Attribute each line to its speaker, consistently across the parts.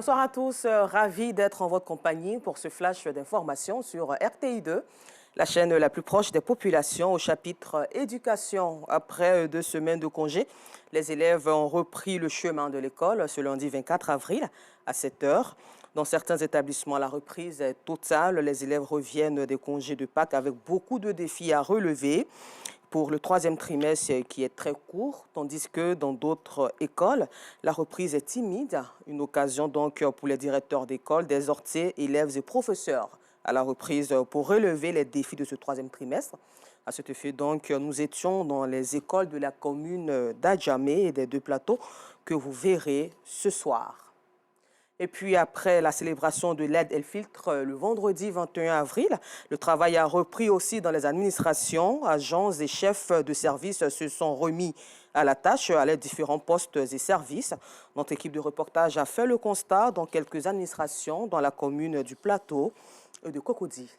Speaker 1: Bonsoir à tous, ravi d'être en votre compagnie pour ce flash d'information sur RTI2, la chaîne la plus proche des populations au chapitre éducation. Après 2 semaines de congé, les élèves ont repris le chemin de l'école ce lundi 24 avril à 7 heures. Dans certains établissements, la reprise est totale. Les élèves reviennent des congés de Pâques avec beaucoup de défis à relever pour le 3e trimestre qui est très court, tandis que dans d'autres écoles, la reprise est timide. Une occasion donc pour les directeurs d'école d'exhorter élèves et professeurs à la reprise pour relever les défis de ce 3e trimestre. À cet effet, donc, nous étions dans les écoles de la commune d'Adjamé et des Deux Plateaux que vous verrez ce soir. Et puis après la célébration de l'aide El Filtre le vendredi 21 avril, le travail a repris aussi dans les administrations. Agents et chefs de service se sont remis à la tâche à les différents postes et services. Notre équipe de reportage a fait le constat dans quelques administrations dans la commune du Plateau et de Cocody.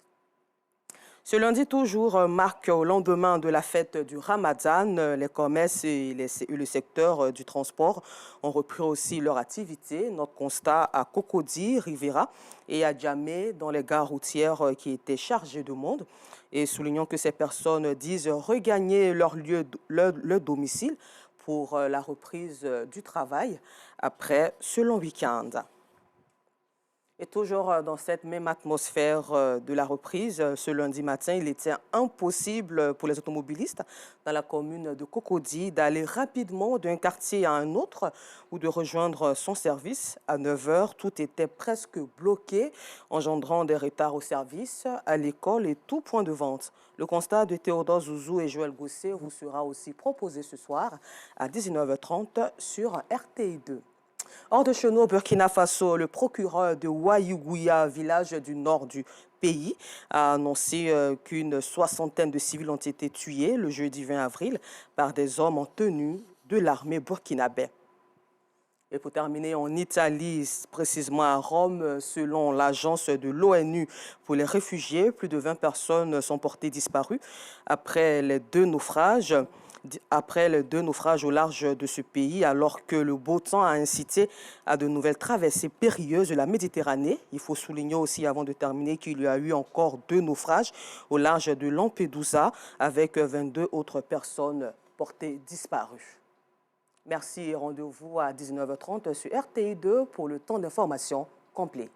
Speaker 1: Ce lundi toujours marque au lendemain de la fête du Ramadan. Les commerces et le secteur du transport ont repris aussi leur activité. Notre constat à Cocody, Rivera et à Djamé dans les gares routières qui étaient chargées de monde. Et soulignons que ces personnes disent regagner leur domicile pour la reprise du travail après ce long week-end. Et toujours dans cette même atmosphère de la reprise, ce lundi matin, il était impossible pour les automobilistes dans la commune de Cocody d'aller rapidement d'un quartier à un autre ou de rejoindre son service. À 9 heures, tout était presque bloqué, engendrant des retards au service, à l'école et tout point de vente. Le constat de Théodore Zouzou et Joël Gosset vous sera aussi proposé ce soir à 19h30 sur RTI2. Hors de chez nous, au Burkina Faso, le procureur de Ouayougouya, village du nord du pays, a annoncé qu'une soixantaine de civils ont été tués le jeudi 20 avril par des hommes en tenue de l'armée burkinabé. Et pour terminer, en Italie, précisément à Rome, selon l'agence de l'ONU pour les réfugiés, plus de 20 personnes sont portées disparues après les deux naufrages au large de ce pays, alors que le beau temps a incité à de nouvelles traversées périlleuses de la Méditerranée. Il faut souligner aussi, avant de terminer, qu'il y a eu encore 2 naufrages au large de Lampedusa, avec 22 autres personnes portées disparues. Merci et rendez-vous à 19h30 sur RTI2 pour le temps d'information complet.